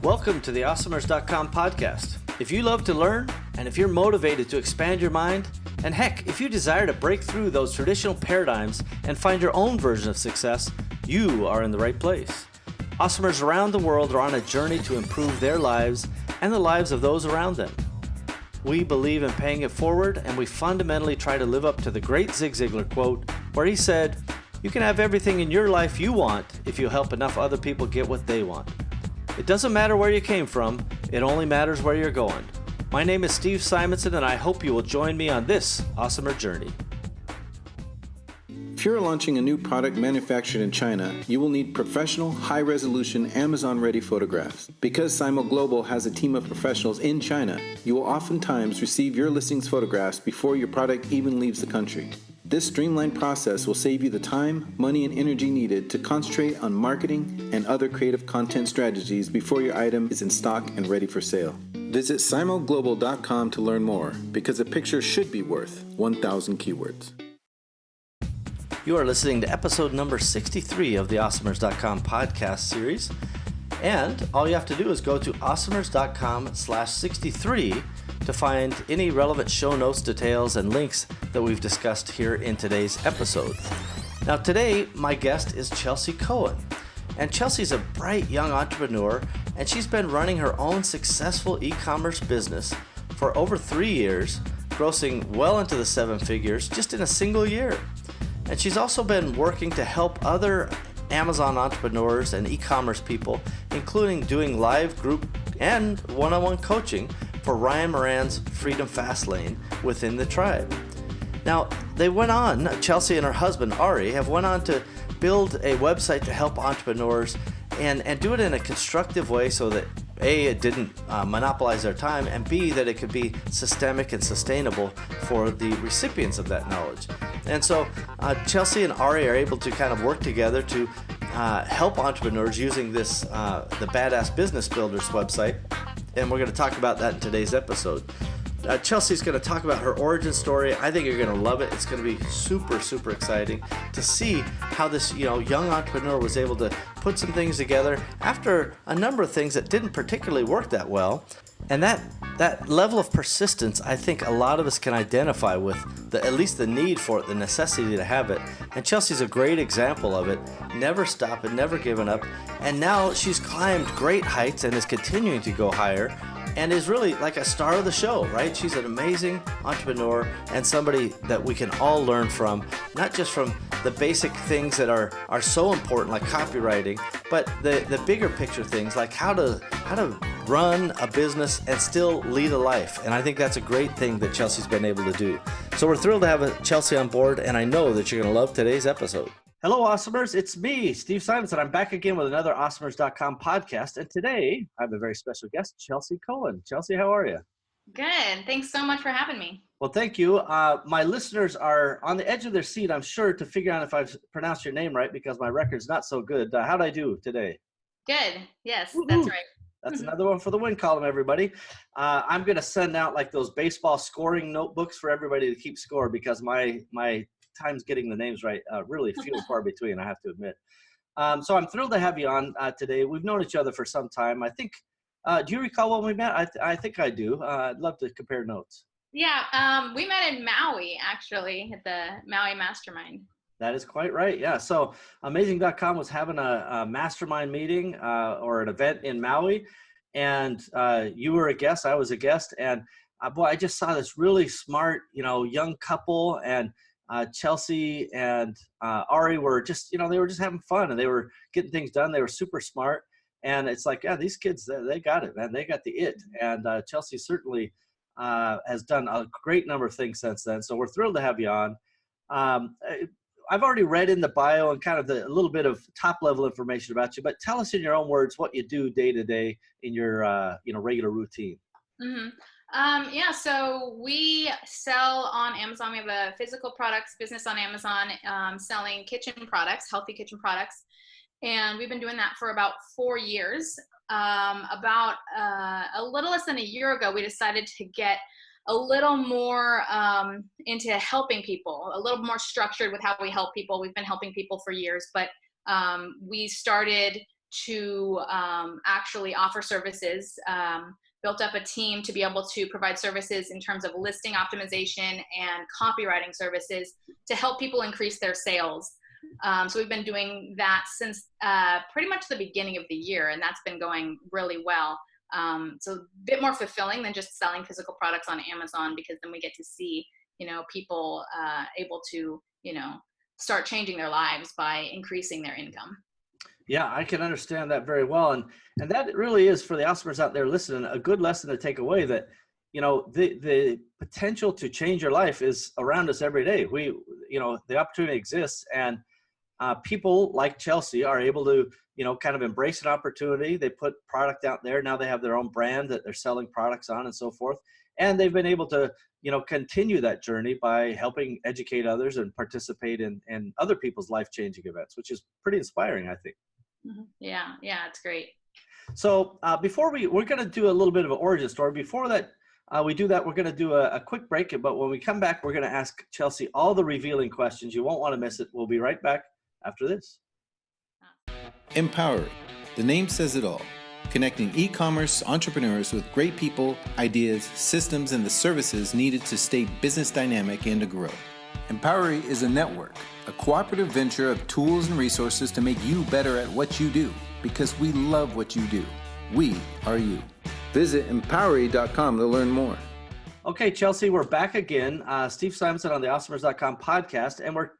Welcome to the Awesomers.com podcast. If you love to learn, and if you're motivated to expand your mind, and heck, if you desire to break through those traditional paradigms and find your own version of success, you are in the right place. Awesomers around the world are on a journey to improve their lives and the lives of those around them. We believe in paying it forward, and we fundamentally try to live up to the great Zig Ziglar quote, where he said, "You can have everything in your life you want if you help enough other people get what they want." It doesn't matter where you came from, it only matters where you're going. My name is Steve Simonson, and I hope you will join me on this awesomer journey. If you're launching a new product manufactured in China, you will need professional, high-resolution, Amazon-ready photographs. Because Simo Global has a team of professionals in China, you will oftentimes receive your listings photographs before your product even leaves the country. This streamlined process will save you the time, money, and energy needed to concentrate on marketing and other creative content strategies before your item is in stock and ready for sale. Visit simoglobal.com to learn more, because a picture should be worth 1,000 keywords. You are listening to episode number 63 of the Awesomers.com podcast series. And all you have to do is go to awesomers.com/63 to find any relevant show notes, details, and links that we've discussed here in today's episode. Now today, my guest is Chelsea Cohen. And Chelsea's a bright young entrepreneur, and she's been running her own successful e-commerce business for over 3 years, grossing well into the 7 figures just in a single year. And she's also been working to help other Amazon entrepreneurs and e-commerce people, including doing live group and one-on-one coaching for Ryan Moran's Freedom Fast Lane within the tribe. Now, Chelsea and her husband, Ari, have went on to build a website to help entrepreneurs and do it in a constructive way so that A, it didn't monopolize their time, and B, that it could be systemic and sustainable for the recipients of that knowledge. And so Chelsea and Ari are able to kind of work together to help entrepreneurs using this, the Badass Business Builders website, and we're going to talk about that in today's episode. Chelsea's going to talk about her origin story. I think you're going to love it. It's going to be super, super exciting to see how this young entrepreneur was able to put some things together after a number of things that didn't particularly work that well. And that level of persistence, I think a lot of us can identify with, at least the need for it, the necessity to have it. And Chelsea's a great example of it, never stopping, never giving up. And now she's climbed great heights and is continuing to go higher, and is really like a star of the show, right? She's an amazing entrepreneur and somebody that we can all learn from, not just from the basic things that are so important, like copywriting, but the bigger picture things, like how to run a business and still lead a life. And I think that's a great thing that Chelsea's been able to do. So we're thrilled to have Chelsea on board, and I know that you're going to love today's episode. Hello, Awesomers. It's me, Steve Simonson. I'm back again with another Awesomers.com podcast. And today, I have a very special guest, Chelsea Cohen. Chelsea, how are you? Good. Thanks so much for having me. Well, thank you. My listeners are on the edge of their seat, I'm sure, to figure out if I've pronounced your name right, because my record's not so good. How'd I do today? Good. Yes, Woo-hoo. That's right. That's another one for the win column, everybody. I'm going to send out like those baseball scoring notebooks for everybody to keep score, because my times getting the names right really few and far between, I have to admit. So I'm thrilled to have you on today. We've known each other for some time. I think, do you recall when we met? I think I do. I'd love to compare notes. Yeah, we met in Maui, actually, at the Maui Mastermind. That is quite right. Yeah. So Amazing.com was having a mastermind meeting or an event in Maui, and you were a guest. I was a guest, and boy, I just saw this really smart, young couple, and Chelsea and Ari were just, they were just having fun, and they were getting things done. They were super smart, and it's like, yeah, these kids, they got it, man. They got the it, and Chelsea certainly has done a great number of things since then. So we're thrilled to have you on. I've already read in the bio and kind of a little bit of top level information about you, but tell us in your own words what you do day to day in your regular routine. Mm-hmm. So we sell on Amazon. We have a physical products business on Amazon, selling kitchen products, healthy kitchen products. And we've been doing that for about 4 years. About a little less than a year ago, we decided to get a little more into helping people, a little more structured with how we help people. We've been helping people for years, but we started to actually offer services, built up a team to be able to provide services in terms of listing optimization and copywriting services to help people increase their sales. So we've been doing that since pretty much the beginning of the year, and that's been going really well. So a bit more fulfilling than just selling physical products on Amazon, because then we get to see, people able to, start changing their lives by increasing their income. Yeah, I can understand that very well. And that really is, for the customers out there listening, a good lesson to take away, that, the potential to change your life is around us every day. The opportunity exists, and people like Chelsea are able to, kind of embrace an opportunity. They put product out there. Now they have their own brand that they're selling products on and so forth. And they've been able to, continue that journey by helping educate others and participate in other people's life-changing events, which is pretty inspiring, I think. Mm-hmm. Yeah, it's great. So before we're going to do a little bit of an origin story. Before that, we do that, we're going to do a quick break. But when we come back, we're going to ask Chelsea all the revealing questions. You won't want to miss it. We'll be right back after this. Empowery. The name says it all. Connecting e-commerce entrepreneurs with great people, ideas, systems, and the services needed to stay business dynamic and to grow. Empowery is a network, a cooperative venture of tools and resources to make you better at what you do, because we love what you do. We are you. Visit Empowery.com to learn more. Okay, Chelsea, we're back again. Steve Simonson on the Awesomers.com podcast, and we're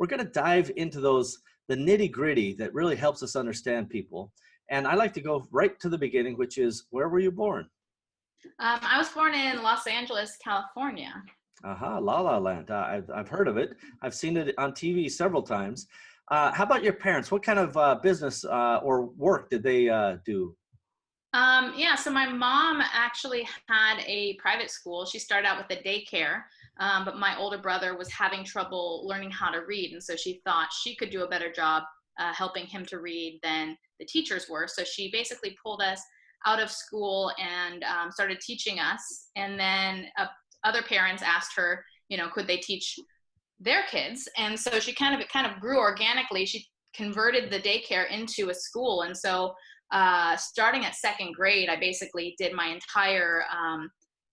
going to dive into the nitty gritty that really helps us understand people. And I like to go right to the beginning, which is, where were you born? I was born in Los Angeles, California. La La Land. I've heard of it. I've seen it on TV several times. How about your parents? What kind of business or work did they do? So my mom actually had a private school. She started out with a daycare, but my older brother was having trouble learning how to read. And so she thought she could do a better job helping him to read than the teachers were. So she basically pulled us out of school and started teaching us. And then other parents asked her, could they teach their kids? And so she kind of grew organically. She converted the daycare into a school. And so starting at second grade, I basically did my entire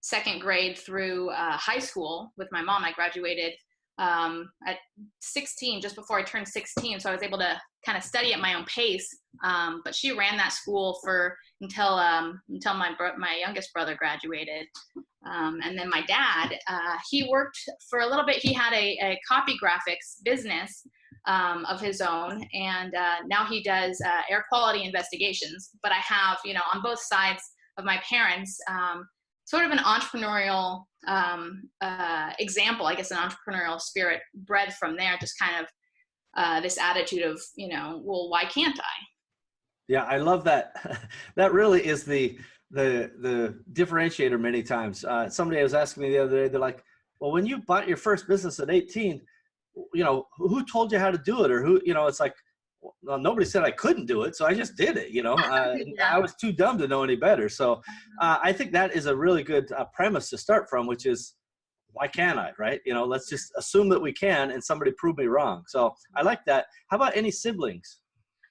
second grade through high school with my mom. I graduated at 16, just before I turned 16. So I was able to kind of study at my own pace. But she ran that school until my youngest brother graduated. And then my dad, he worked for a little bit. He had a copy graphics business of his own. And now he does air quality investigations. But I have, on both sides of my parents, sort of an entrepreneurial example, I guess, an entrepreneurial spirit bred from there, just kind of this attitude of, well, why can't I? Yeah, I love that. That really is the differentiator many times. Somebody was asking me the other day, they're like, well, when you bought your first business at 18, who told you how to do it? Or who, it's like, well, nobody said I couldn't do it, so I just did it, Yeah. I was too dumb to know any better. So I think that is a really good premise to start from, which is, why can't I, right? Let's just assume that we can, and somebody prove me wrong. So I like that. How about any siblings?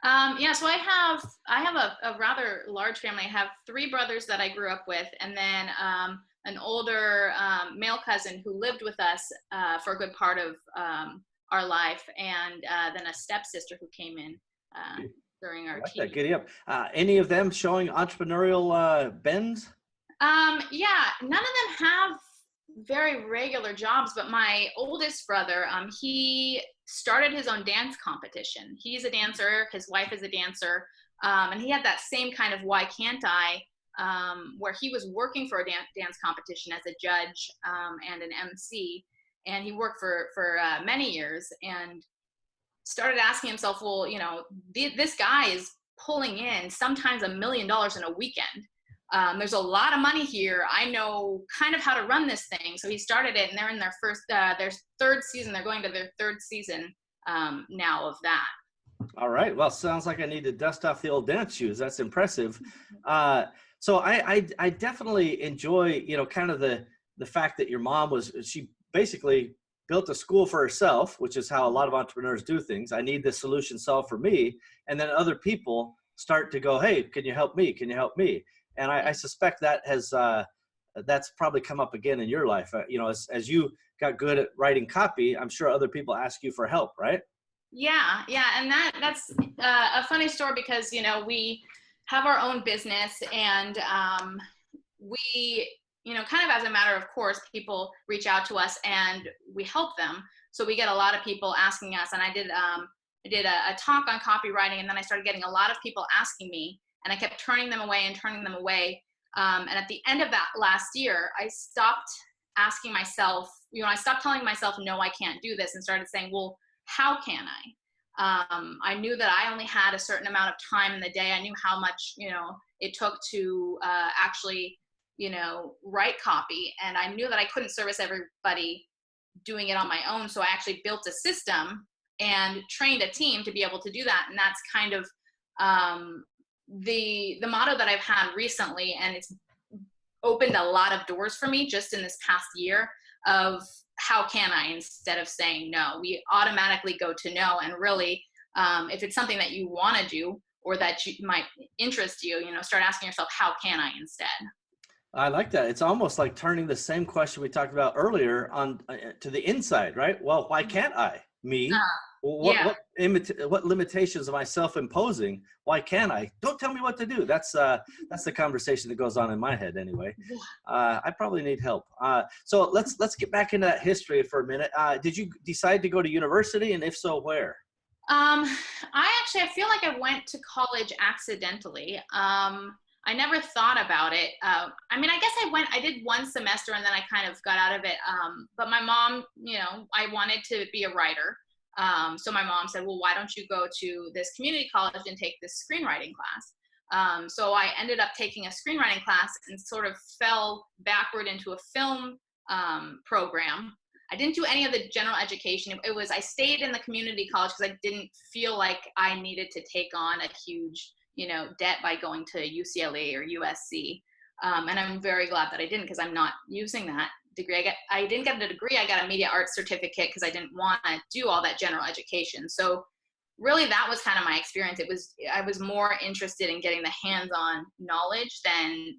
So I have a rather large family. I have 3 brothers that I grew up with, and then an older male cousin who lived with us for a good part of our life, and then a stepsister who came in during our teen. That, giddy up. Any of them showing entrepreneurial bends? None of them have very regular jobs, but my oldest brother, he started his own dance competition. He's a dancer, his wife is a dancer, and he had that same kind of why can't I, where he was working for a dance competition as a judge and an MC, and he worked for many years, and started asking himself, well, this guy is pulling in sometimes $1 million in a weekend. There's a lot of money here. I know kind of how to run this thing. So he started it, and they're in their third season. They're going to their third season now of that. All right. Well, sounds like I need to dust off the old dance shoes. That's impressive. So I definitely enjoy, kind of the fact that your mom she basically built a school for herself, which is how a lot of entrepreneurs do things. I need the solution solved for me. And then other people start to go, hey, can you help me? Can you help me? And I suspect that has that's probably come up again in your life. As you got good at writing copy, I'm sure other people ask you for help, right? Yeah, and that's a funny story because we have our own business, and we kind of as a matter of course, people reach out to us and we help them. So we get a lot of people asking us, and I did a talk on copywriting, and then I started getting a lot of people asking me, and I kept turning them away. And at the end of that last year, I stopped asking myself, I stopped telling myself, no, I can't do this, and started saying, well, how can I? I knew that I only had a certain amount of time in the day. I knew how much, it took to actually, write copy. And I knew that I couldn't service everybody doing it on my own. So I actually built a system and trained a team to be able to do that. And that's kind of the motto that I've had recently. And it's opened a lot of doors for me just in this past year of how can I, instead of saying no. We automatically go to no. And really, if it's something that you want to do or that might interest you, start asking yourself, how can I instead? I like that. It's almost like turning the same question we talked about earlier on to the inside, right? Well, why can't I? Me? What limitations am I self-imposing? Why can't I? Don't tell me what to do. That's the conversation that goes on in my head anyway. I probably need help. So let's get back into that history for a minute. Did you decide to go to university, and if so, where? I feel like I went to college accidentally. I never thought about it. I guess I did one semester and then I kind of got out of it. But my mom, I wanted to be a writer. So my mom said, well, why don't you go to this community college and take this screenwriting class? So I ended up taking a screenwriting class and sort of fell backward into a film program. I didn't do any of the general education. I stayed in the community college because I didn't feel like I needed to take on a huge debt by going to UCLA or USC. And I'm very glad that I didn't, because I'm not using that degree. I didn't get a degree. I got a media arts certificate because I didn't want to do all that general education. So really that was kind of my experience. I was more interested in getting the hands-on knowledge than,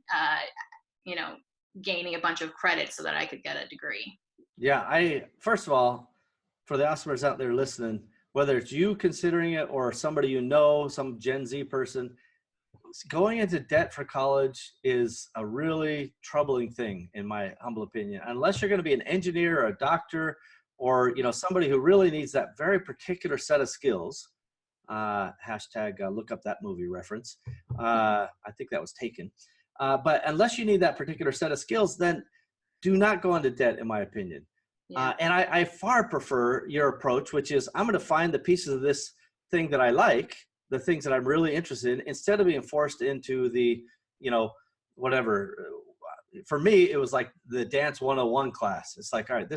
gaining a bunch of credits so that I could get a degree. Yeah. First of all, for the awesomers out there listening, whether it's you considering it or somebody some Gen Z person, going into debt for college is a really troubling thing, in my humble opinion. Unless you're going to be an engineer or a doctor or somebody who really needs that very particular set of skills. Hashtag look up that movie reference. I think that was taken. But unless you need that particular set of skills, then do not go into debt, in my opinion. Yeah. And I far prefer your approach, which is I'm going to find the pieces of this thing that I like, the things that I'm really interested in, instead of being forced into the, whatever. For me, it was like the Dance 101 class. It's like, all right,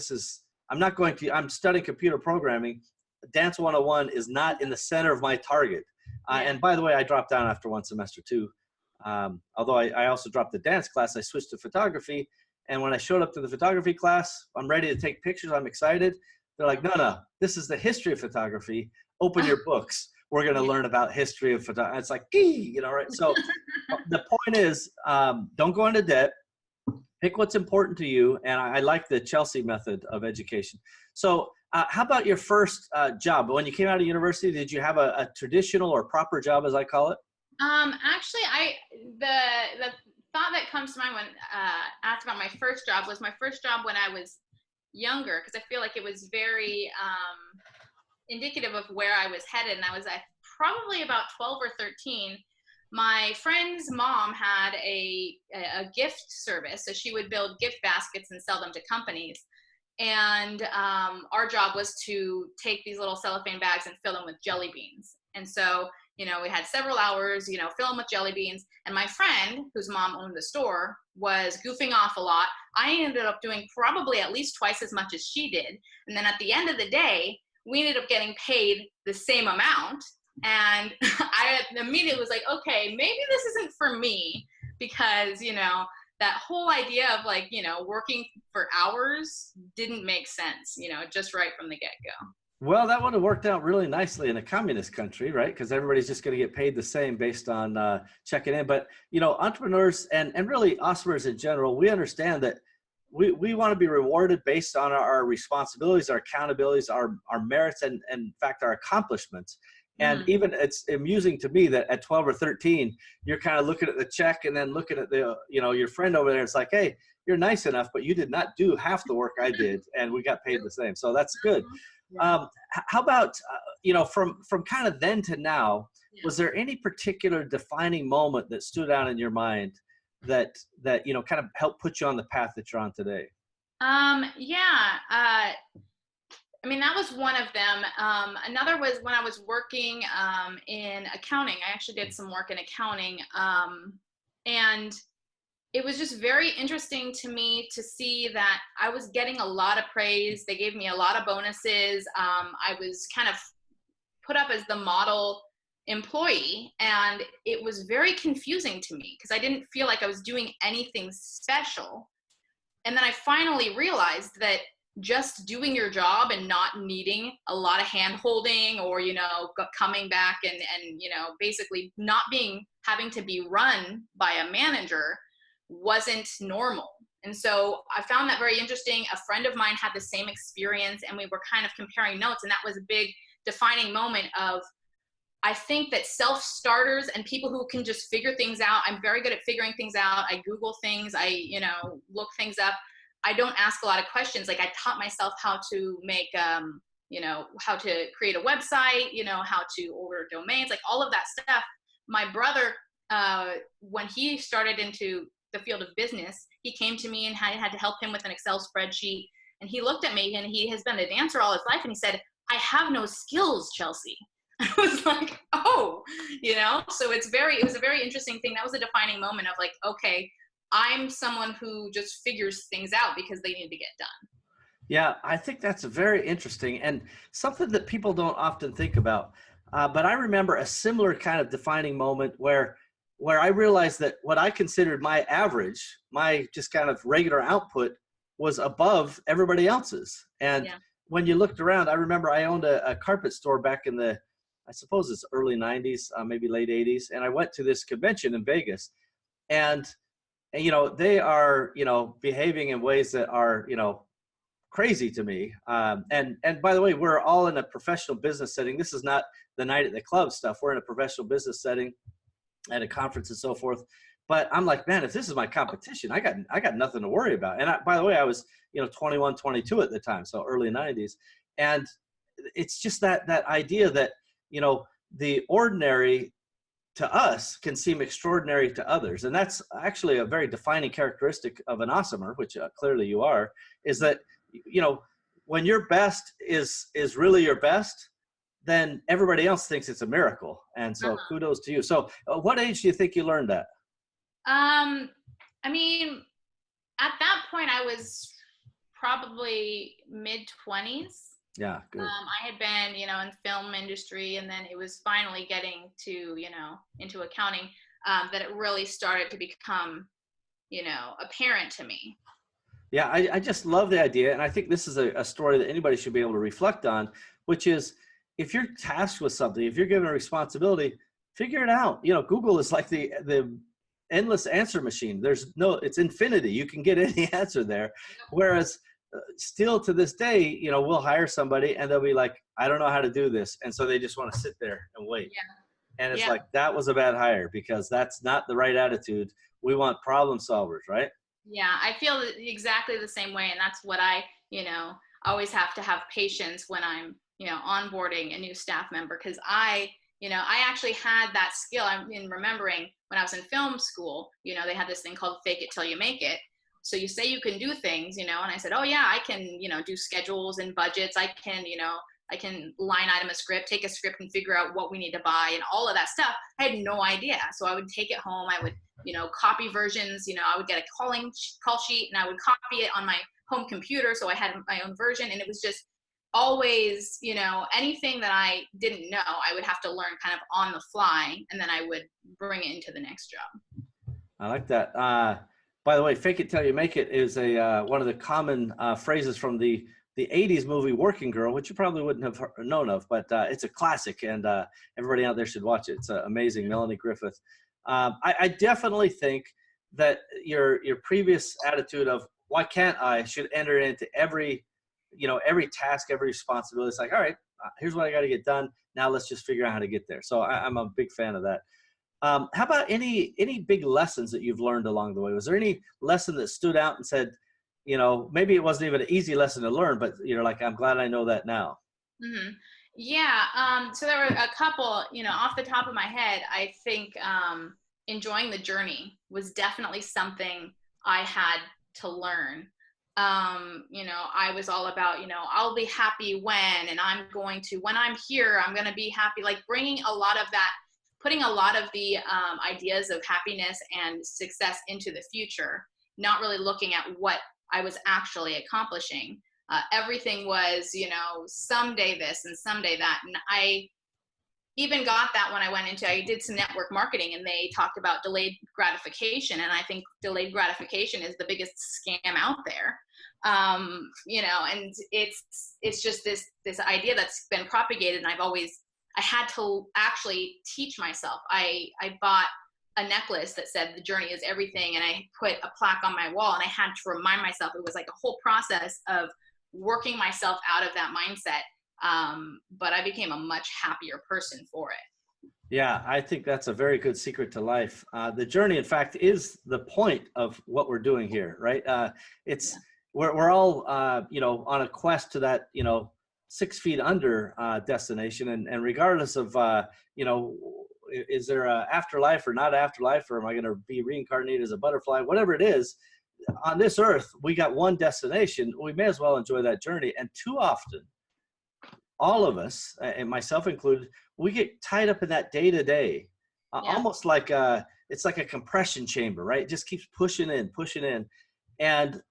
I'm studying computer programming. Dance 101 is not in the center of my target. And by the way, I dropped down after one semester too. Although I also dropped the dance class, I switched to photography. And when I showed up to the photography class, I'm ready to take pictures. I'm excited. They're like, no, this is the history of photography. Open your books. We're going to learn about history of photography. It's like, right? So the point is, don't go into debt. Pick what's important to you. And I like the Chelsea method of education. So how about your first job? When you came out of university, did you have a traditional or proper job, as I call it? Actually, the thought that comes to mind when asked about my first job was my first job when I was younger, because I feel like it was very indicative of where I was headed. And I was probably about 12 or 13. My friend's mom had a gift service, so she would build gift baskets and sell them to companies. And our job was to take these little cellophane bags and fill them with jelly beans. And so we had several hours, fill them with jelly beans. And my friend, whose mom owned the store, was goofing off a lot. I ended up doing probably at least twice as much as she did. And then at the end of the day, we ended up getting paid the same amount. And I immediately was like, okay, maybe this isn't for me, because, that whole idea of working for hours didn't make sense, just right from the get-go. Well, that would have worked out really nicely in a communist country, right? Because everybody's just going to get paid the same based on checking in. But, entrepreneurs and really entrepreneurs in general, we understand that we want to be rewarded based on our responsibilities, our accountabilities, our merits, and in fact, our accomplishments. And Mm. even it's amusing to me that at 12 or 13, you're kind of looking at the check and then looking at your friend over there. It's like, hey, you're nice enough, but you did not do half the work I did, and we got paid the same. So that's good. Mhm. Yeah. How about, from kind of then to now, Yeah. was there any particular defining moment that stood out in your mind that kind of helped put you on the path that you're on today? Yeah. I mean, that was one of them. Another was when I was working in accounting. I actually did some work in accounting. And it was just very interesting to me to see that I was getting a lot of praise. They gave me a lot of bonuses. I was kind of put up as the model employee, and it was very confusing to me because I didn't feel like I was doing anything special. And then I finally realized that just doing your job and not needing a lot of hand holding or, coming back and, basically not having to be run by a manager wasn't normal. And so I found that very interesting. A friend of mine had the same experience and we were kind of comparing notes. And that was a big defining moment of, I think that self-starters and people who can just figure things out, I'm very good at figuring things out. I Google things, I, look things up. I don't ask a lot of questions. Like I taught myself how to make, how to create a website, how to order domains, like all of that stuff. My brother, when he started into the field of business, he came to me and I had to help him with an Excel spreadsheet. And he looked at me, and he has been a dancer all his life. And he said, I have no skills, Chelsea. I was like, oh, so it was a very interesting thing. That was a defining moment of like, okay, I'm someone who just figures things out because they need to get done. Yeah, I think that's very interesting and something that people don't often think about. But I remember a similar kind of defining moment where I realized that what I considered my average, my just kind of regular output, was above everybody else's. And Yeah. when you looked around, I remember I owned a carpet store back in I suppose it's early 90s, maybe late 80s. And I went to this convention in Vegas, and they are, behaving in ways that are, crazy to me. And by the way, we're all in a professional business setting. This is not the night at the club stuff. We're in a professional business setting at a conference and so forth. But I'm like, man, if this is my competition, I got nothing to worry about. And by the way, I was, 21, 22 at the time, so early 90s. And it's just that idea that, the ordinary to us can seem extraordinary to others. And that's actually a very defining characteristic of an awesomer, which clearly you are, is that, when your best is really your best, then everybody else thinks it's a miracle. And so kudos to you. So what age do you think you learned that? I mean, at that point I was probably mid 20s. Yeah, good. I had been, in film industry, and then it was finally getting to, into accounting, that it really started to become, apparent to me. Yeah, I just love the idea. And I think this is a story that anybody should be able to reflect on, which is if you're tasked with something, if you're given a responsibility, figure it out. Google is like the endless answer machine. It's infinity. You can get any answer there. Whereas still to this day, we'll hire somebody and they'll be like, I don't know how to do this. And so they just want to sit there and wait. Yeah. And it's like, that was a bad hire because that's not the right attitude. We want problem solvers, right? Yeah, I feel exactly the same way. And that's what I, always have to have patience when I'm, onboarding a new staff member. Cause I actually had that skill. I'm remembering when I was in film school, they had this thing called fake it till you make it. So you say you can do things, and I said, oh yeah, I can, do schedules and budgets. I can line item a script, take a script and figure out what we need to buy and all of that stuff. I had no idea. So I would take it home. I would, copy versions, I would get a call sheet and I would copy it on my home computer. So I had my own version, and it was just always, anything that I didn't know, I would have to learn kind of on the fly, and then I would bring it into the next job. I like that. By the way, fake it till you make it is one of the common phrases from the the 80s movie Working Girl, which you probably wouldn't have known of, but it's a classic, and everybody out there should watch it. It's amazing. Melanie Griffith. I definitely think that your previous attitude of why can't I should enter into every task, every responsibility. It's like, all right, here's what I got to get done. Now let's just figure out how to get there. So I'm a big fan of that. How about any big lessons that you've learned along the way? Was there any lesson that stood out and said, maybe it wasn't even an easy lesson to learn, but you're like, I'm glad I know that now. Hmm. Yeah. So there were a couple, off the top of my head, I think enjoying the journey was definitely something I had to learn. I was all about, I'll be happy when, and when I'm here, I'm going to be happy, like bringing a lot of that, putting a lot of the ideas of happiness and success into the future, not really looking at what I was actually accomplishing. Everything was, someday this and someday that. And I even got that when I did some network marketing, and they talked about delayed gratification. And I think delayed gratification is the biggest scam out there. And it's just this idea that's been propagated. And I had to actually teach myself. I bought a necklace that said the journey is everything, and I put a plaque on my wall, and I had to remind myself. It was like a whole process of working myself out of that mindset. But I became a much happier person for it. Yeah, I think that's a very good secret to life. The journey, in fact, is the point of what we're doing here, right? We're all on a quest to that 6 feet under destination, and regardless of is there a afterlife or not afterlife, or am I going to be reincarnated as a butterfly? Whatever it is, on this earth, we got one destination. We may as well enjoy that journey. And too often, all of us, and myself included, we get tied up in that day to day, almost like it's like a compression chamber, right? It just keeps pushing in, and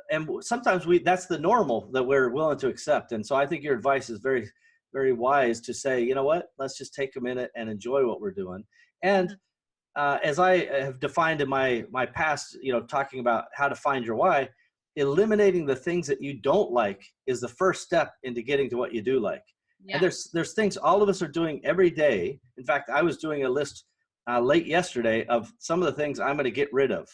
and sometimes that's the normal that we're willing to accept. And so I think your advice is very, very wise to say, you know what, let's just take a minute and enjoy what we're doing. And as I have defined in my past, talking about how to find your why, eliminating the things that you don't like is the first step into getting to what you do like. Yeah. And there's things all of us are doing every day. In fact, I was doing a list late yesterday of some of the things I'm going to get rid of.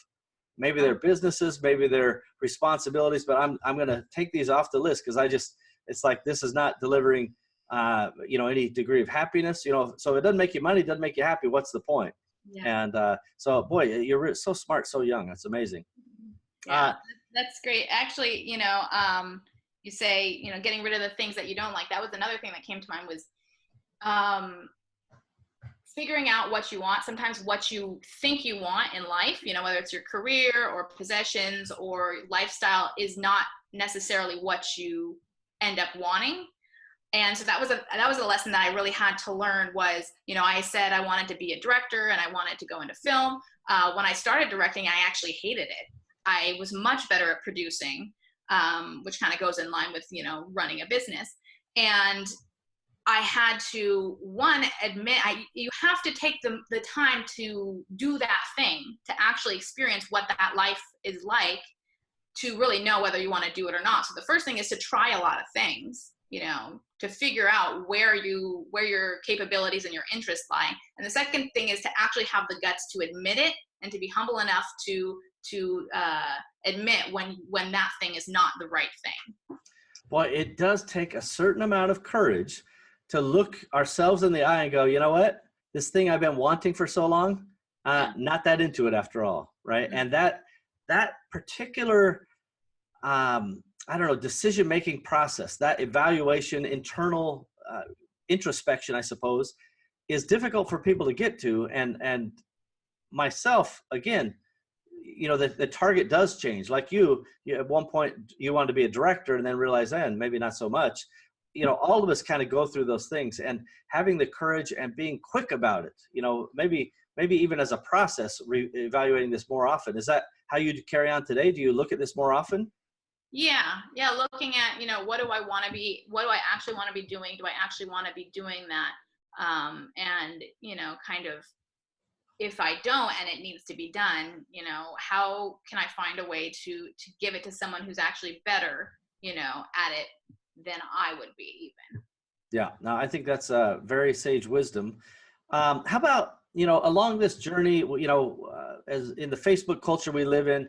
Maybe they're businesses, maybe they're responsibilities, but I'm going to take these off the list because it's like, this is not delivering, any degree of happiness, so it doesn't make you money, it doesn't make you happy. What's the point? Yeah. And so, boy, you're so smart, so young. That's amazing. Yeah, that's great. Actually, you say, getting rid of the things that you don't like. That was another thing that came to mind was figuring out what you want. Sometimes what you think you want in life, whether it's your career or possessions or lifestyle, is not necessarily what you end up wanting. And so that was a lesson that I really had to learn was, I said I wanted to be a director and I wanted to go into film. When I started directing, I actually hated it. I was much better at producing, which kind of goes in line with, running a business. And I had to, admit, you have to take the time to do that thing, to actually experience what that life is like, to really know whether you want to do it or not. So the first thing is to try a lot of things, to figure out where your capabilities and your interests lie. And the second thing is to actually have the guts to admit it and to be humble enough to admit when that thing is not the right thing. Well, it does take a certain amount of courage to look ourselves in the eye and go, you know what, this thing I've been wanting for so long, not that into it after all, right? Mm-hmm. And that particular, decision-making process, that evaluation, internal introspection, I suppose, is difficult for people to get to. And myself, again, the target does change. Like you at one point, you wanted to be a director and then realize then maybe not so much. All of us kind of go through those things, and having the courage and being quick about it, maybe even as a process, evaluating this more often. Is that how you carry on today? Do you look at this more often? Yeah. Looking at, what do I want to be? What do I actually want to be doing? Do I actually want to be doing that? And, kind of, if I don't and it needs to be done, how can I find a way to give it to someone who's actually better at it than I would be even. Yeah, no, I think that's very sage wisdom. How about, along this journey, as in the Facebook culture we live in,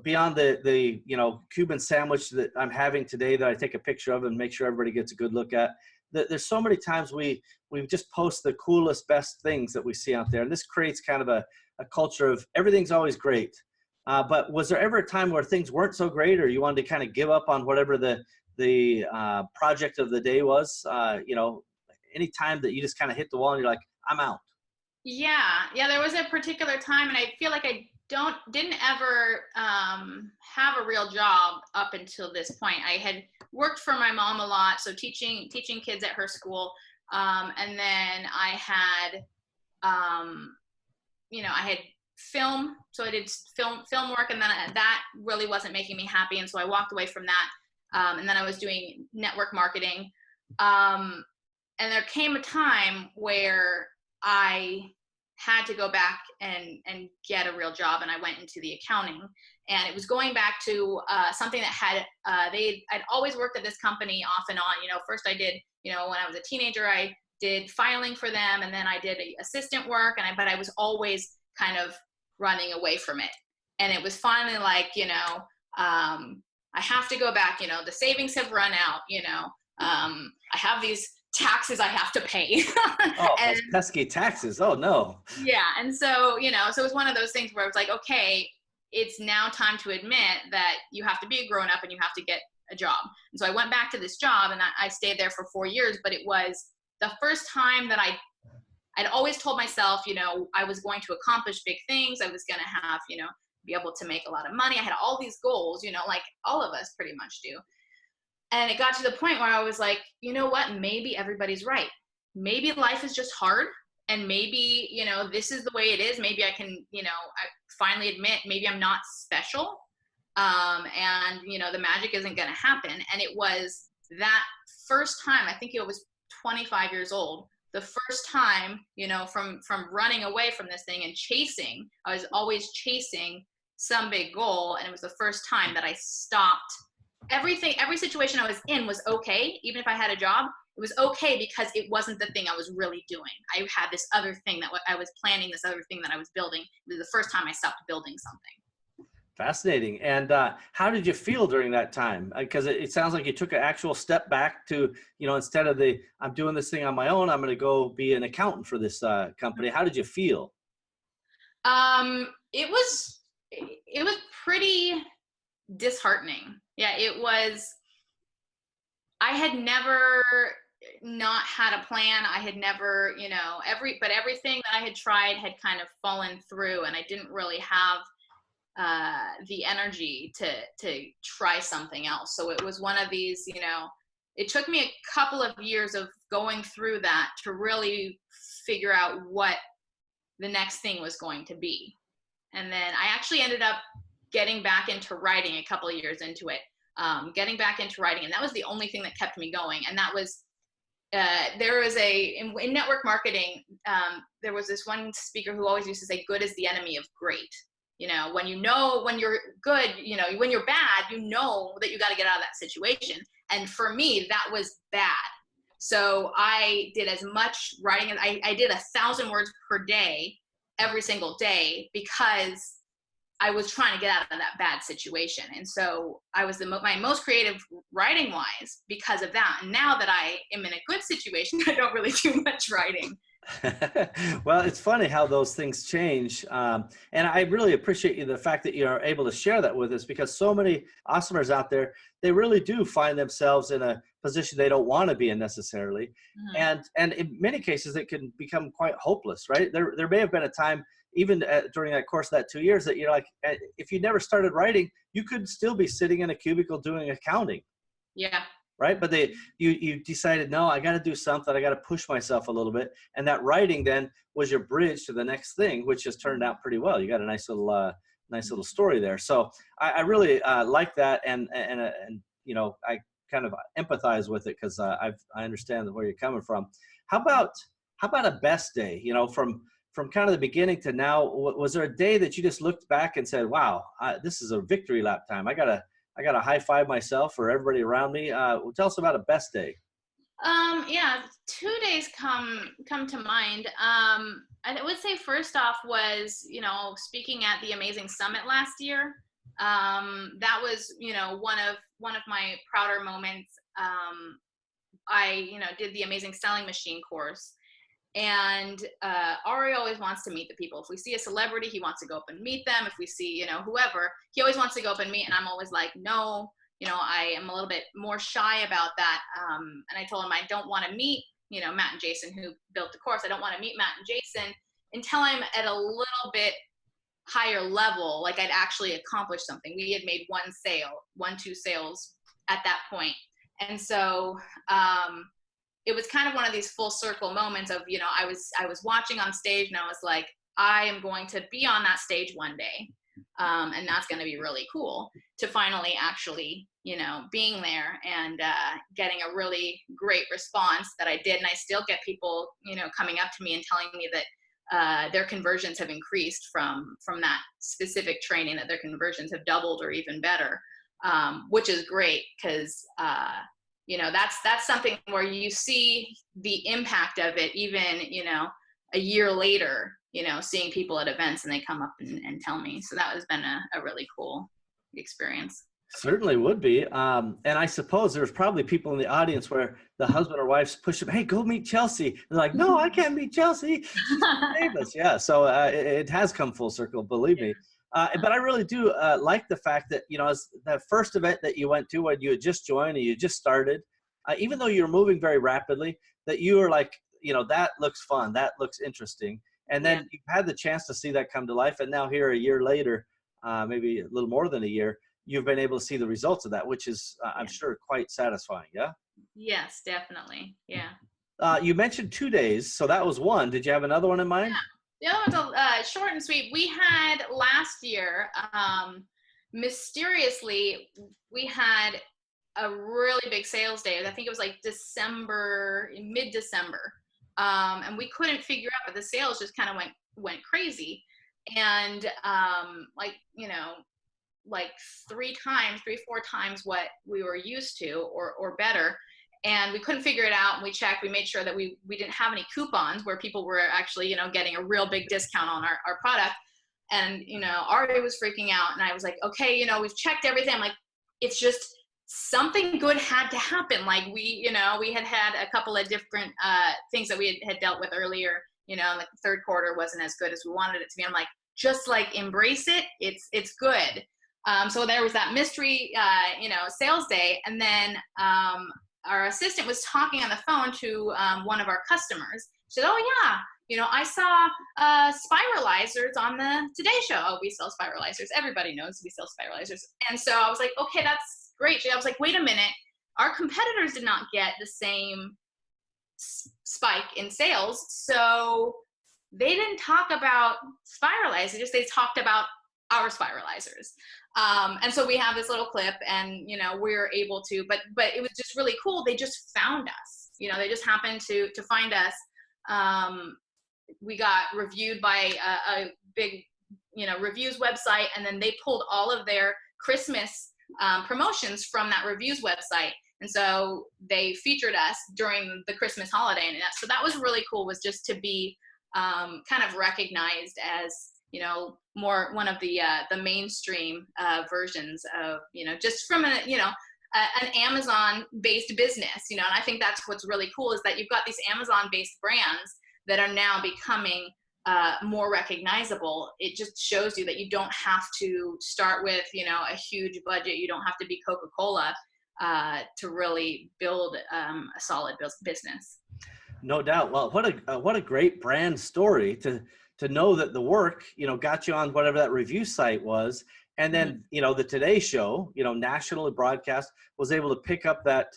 beyond the Cuban sandwich that I'm having today that I take a picture of and make sure everybody gets a good look at. There's so many times we just post the coolest, best things that we see out there. And this creates kind of a culture of everything's always great. But was there ever a time where things weren't so great, or you wanted to kind of give up on whatever the project of the day was? Any time that you just kind of hit the wall and you're like, I'm out. Yeah, there was a particular time, and I feel like I didn't ever have a real job up until this point. I had worked for my mom a lot, so teaching kids at her school, and then I had I had film, so I did film work, and then that really wasn't making me happy, and so I walked away from that. And then I was doing network marketing. And there came a time where I had to go back and get a real job, and I went into the accounting. And it was going back to something that had, I'd always worked at this company off and on. First I did, when I was a teenager, I did filing for them, and then I did assistant work, but I was always kind of running away from it. And it was finally like, I have to go back, the savings have run out, I have these taxes I have to pay. Oh, those pesky taxes. Oh no. Yeah. And so, so it was one of those things where I was like, okay, it's now time to admit that you have to be a grown up and you have to get a job. And so I went back to this job, and I stayed there for 4 years, but it was the first time that I'd always told myself, I was going to accomplish big things. I was going to have, be able to make a lot of money. I had all these goals, like all of us pretty much do. And it got to the point where I was like, you know what? Maybe everybody's right. Maybe life is just hard. And maybe, this is the way it is. Maybe I can, I finally admit maybe I'm not special. And, the magic isn't going to happen. And it was that first time, I think it was 25 years old, the first time, from running away from this thing and chasing, I was always chasing some big goal. And it was the first time that I stopped. Every situation I was in was okay. Even if I had a job, it was okay because it wasn't the thing I was really doing. I had this other thing that I was planning, this other thing that I was building. It was the first time I stopped building something. Fascinating. And how did you feel during that time? Because it sounds like you took an actual step back to, instead of I'm doing this thing on my own, I'm going to go be an accountant for this company. How did you feel? It was pretty disheartening. Yeah, it was. I had never not had a plan. I had never, but everything that I had tried had kind of fallen through, and I didn't really have the energy to try something else. So it was one of these, it took me a couple of years of going through that to really figure out what the next thing was going to be. And then I actually ended up getting back into writing a couple of years into it, getting back into writing. And that was the only thing that kept me going. And that was, there was in network marketing, there was this one speaker who always used to say, good is the enemy of great. When you're good, when you're bad, that you got to get out of that situation. And for me, that was bad. So I did as much writing as I did 1,000 words per day, every single day, because I was trying to get out of that bad situation. And so I was my most creative writing wise because of that. And now that I am in a good situation, I don't really do much writing. Well, it's funny how those things change. And I really appreciate the fact that you're able to share that with us, because so many awesomers out there, they really do find themselves in a position they don't want to be in necessarily. Mm-hmm. And in many cases, it can become quite hopeless, right? There may have been a time, even during that course of that 2 years, that you're like, if you never started writing, you could still be sitting in a cubicle doing accounting. Yeah. Right. But you decided, no, I got to do something. I got to push myself a little bit. And that writing then was your bridge to the next thing, which has turned out pretty well. You got a nice little story there. So I really like that. And I kind of empathize with it, because I understand where you're coming from. How about a best day, from kind of the beginning to now? Was there a day that you just looked back and said, wow, this is a victory lap time. I got I got to high five myself or everybody around me. Tell us about a best day. Yeah, 2 days come to mind. I would say first off was, speaking at the Amazing Summit last year. That was, one of my prouder moments. I, did the Amazing Selling Machine course. And Ari always wants to meet the people. If we see a celebrity, he wants to go up and meet them. If we see, whoever, he always wants to go up and meet. And I'm always like, no, I am a little bit more shy about that. And I told him I don't want to meet, Matt and Jason, who built the course. I don't want to meet Matt and Jason until I'm at a little bit higher level, like I'd actually accomplished something. We had made two sales at that point. And so it was kind of one of these full circle moments of, I was watching on stage and I was like, I am going to be on that stage one day. And that's going to be really cool to finally actually, being there and getting a really great response that I did. And I still get people, coming up to me and telling me that their conversions have increased from that specific training, that their conversions have doubled or even better, which is great because, that's something where you see the impact of it even, a year later, seeing people at events and they come up and tell me. So that has been a really cool experience. Certainly would be. And I suppose there's probably people in the audience where the husband or wife's push them, hey, go meet Chelsea. They're like, no, I can't meet Chelsea. She's famous. Yeah. So it has come full circle, believe me. But I really do like the fact that, as the first event that you went to when you had just joined and you just started, even though you're moving very rapidly, that you were like, that looks fun. That looks interesting. And then you've had the chance to see that come to life. And now here a year later, maybe a little more than a year, you've been able to see the results of that, which is, I'm sure, quite satisfying. Yeah. Yes, definitely. Yeah. You mentioned 2 days. So that was one. Did you have another one in mind? Yeah. The other one's short and sweet. We had last year, mysteriously, we had a really big sales day. I think it was like mid-December. And we couldn't figure out, but the sales just kind of went crazy. And like 4 times what we were used to or better. And we couldn't figure it out. And we checked, we made sure that we didn't have any coupons where people were actually, getting a real big discount on our product. And, Ari was freaking out and I was like, okay, we've checked everything. I'm like, it's just something good had to happen. Like we had a couple of different things that we had dealt with earlier, like the third quarter wasn't as good as we wanted it to be. I'm like, just like embrace it. It's good. So there was that mystery, sales day. And then our assistant was talking on the phone to one of our customers. She said, oh yeah, I saw spiralizers on the Today Show. Oh, we sell spiralizers. Everybody knows we sell spiralizers. And so I was like, okay, that's great. I was like, wait a minute. Our competitors did not get the same spike in sales. So they didn't talk about spiralizers. They talked about our spiralizers. And so we have this little clip and, we're able to, but it was just really cool. They just found us, they just happened to find us. We got reviewed by a big, reviews website. And then they pulled all of their Christmas promotions from that reviews website. And so they featured us during the Christmas holiday. And so that was really cool, was just to be kind of recognized as, more one of the mainstream versions of, just from an Amazon-based business, and I think that's what's really cool is that you've got these Amazon-based brands that are now becoming more recognizable. It just shows you that you don't have to start with, a huge budget. You don't have to be Coca-Cola to really build a solid business. No doubt. Well, what a great brand story to know that the work, got you on whatever that review site was. And then, the Today Show, nationally broadcast, was able to pick up that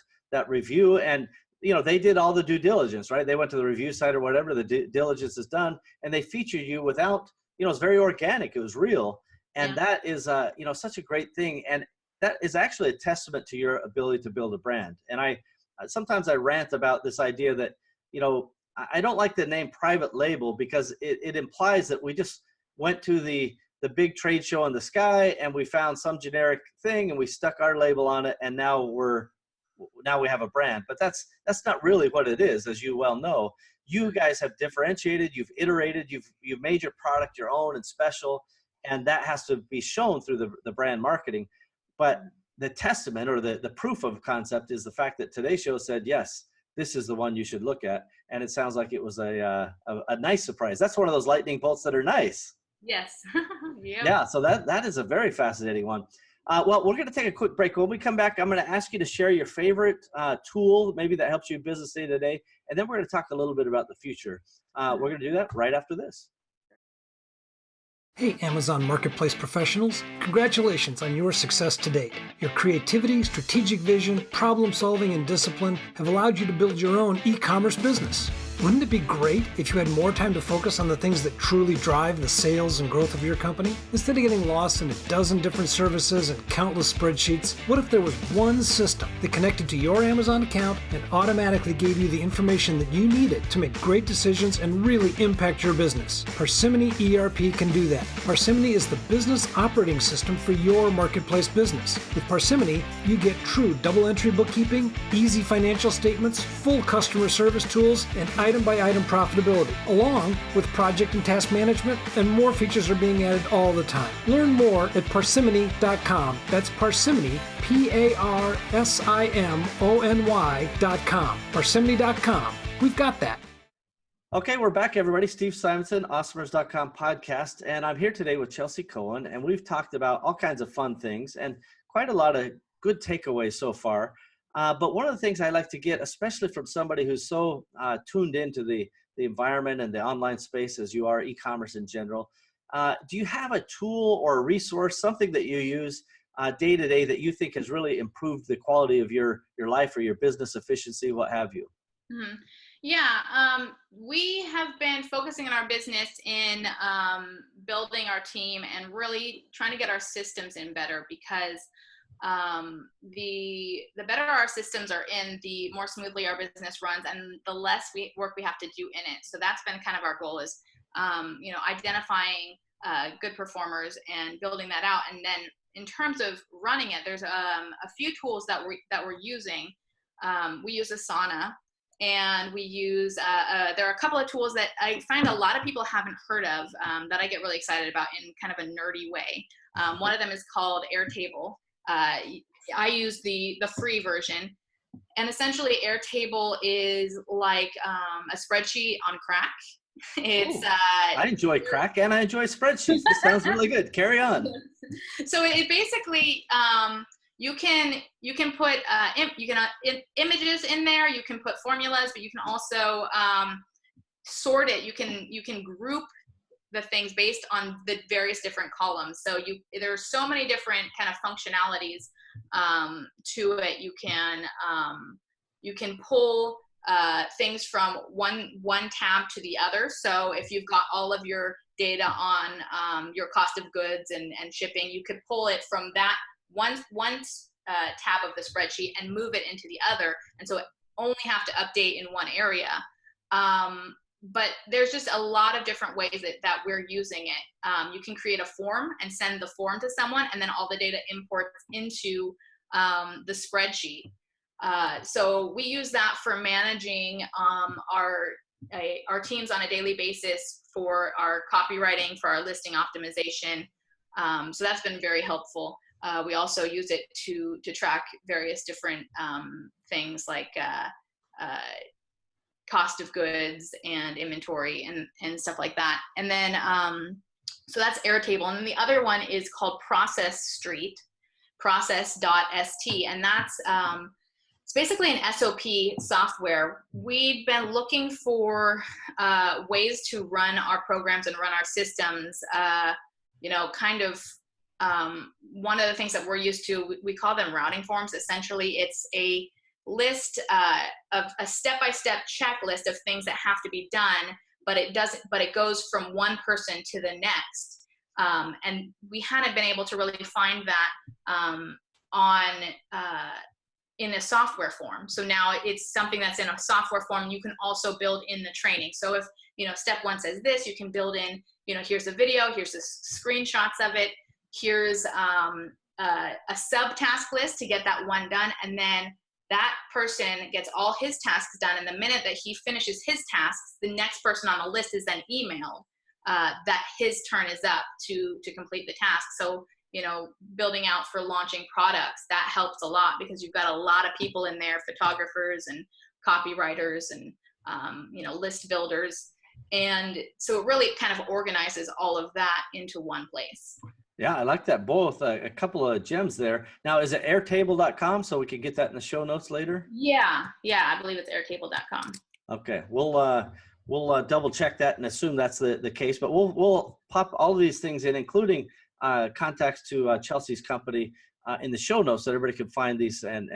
review. And, they did all the due diligence, right? They went to the review site or whatever, the due diligence is done. And they featured you without, it's very organic. It was real. And that is, such a great thing. And that is actually a testament to your ability to build a brand. And sometimes I rant about this idea that, I don't like the name private label because it implies that we just went to the the big trade show in the sky and we found some generic thing and we stuck our label on it, and now we have a brand. But that's not really what it is, as you well know. You guys have differentiated, you've iterated, you've made your product your own and special, and that has to be shown through the brand marketing. But the testament or the proof of concept is the fact that today's show said, yes, this is the one you should look at. And it sounds like it was a nice surprise. That's one of those lightning bolts that are nice. Yes. Yep. Yeah, so that is a very fascinating one. Well, we're going to take a quick break. When we come back, I'm going to ask you to share your favorite tool, maybe that helps you in business day to day, and then we're going to talk a little bit about the future. We're going to do that right after this. Hey, Amazon Marketplace professionals, congratulations on your success to date. Your creativity, strategic vision, problem solving, and discipline have allowed you to build your own e-commerce business. Wouldn't it be great if you had more time to focus on the things that truly drive the sales and growth of your company? Instead of getting lost in a dozen different services and countless spreadsheets, what if there was one system that connected to your Amazon account and automatically gave you the information that you needed to make great decisions and really impact your business? Parsimony ERP can do that. Parsimony is the business operating system for your marketplace business. With Parsimony, you get true double-entry bookkeeping, easy financial statements, full customer service tools, and item-by-item profitability, along with project and task management, and more features are being added all the time. Learn more at parsimony.com. That's Parsimony, Parsimony.com. Parsimony.com. We've got that. Okay, we're back, everybody. Steve Simonson, Awesomers.com podcast, and I'm here today with Chelsea Cohen, and we've talked about all kinds of fun things and quite a lot of good takeaways so far. But one of the things I like to get, especially from somebody who's so tuned into the environment and the online space as you are, e-commerce in general, do you have a tool or a resource, something that you use day to day that you think has really improved the quality of your life or your business efficiency, what have you? Mm-hmm. Yeah, we have been focusing on our business in building our team and really trying to get our systems in better, because the better our systems are in, the more smoothly our business runs and the less work we have to do in it. So that's been kind of our goal, is identifying good performers and building that out. And then in terms of running it, there's a few tools that we're using. We use Asana, and we use there are a couple of tools that I find a lot of people haven't heard of, that I get really excited about in kind of a nerdy way. One of them is called Airtable. I use the free version, and essentially Airtable is like a spreadsheet on crack. It's I enjoy crack and I enjoy spreadsheets. This sounds really good. Carry on. So it basically you can put images in there. You can put formulas, but you can also sort it. You can group the things based on the various different columns. So there's so many different kind of functionalities to it. You can pull things from one tab to the other. So if you've got all of your data on your cost of goods and shipping, you could pull it from that one tab of the spreadsheet and move it into the other. And so it only have to update in one area. But there's just a lot of different ways that we're using it. You can create a form and send the form to someone, and then all the data imports into the spreadsheet. So we use that for managing our teams on a daily basis, for our copywriting, for our listing optimization. So that's been very helpful. We also use it to track various different things like cost of goods and inventory and stuff like that. And then, so that's Airtable. And then the other one is called process.st. And that's, it's basically an SOP software. We've been looking for ways to run our programs and run our systems, one of the things that we're used to, we call them routing forms. Essentially, it's a list of a step-by-step checklist of things that have to be done, but it goes from one person to the next. And we hadn't been able to really find that in a software form. So now it's something that's in a software form. You can also build in the training. So if, step one says this, you can build in, here's a video, here's the screenshots of it, here's a subtask list to get that one done, and then that person gets all his tasks done, and the minute that he finishes his tasks, the next person on the list is then emailed that his turn is up to complete the task. So building out for launching products, that helps a lot because you've got a lot of people in there, photographers and copywriters and list builders, and so it really kind of organizes all of that into one place. Yeah, I like that both. A couple of gems there. Now, is it airtable.com so we can get that in the show notes later? Yeah, I believe it's airtable.com. Okay, we'll double check that and assume that's the case, but we'll pop all of these things in, including contacts to Chelsea's company in the show notes so that everybody can find these and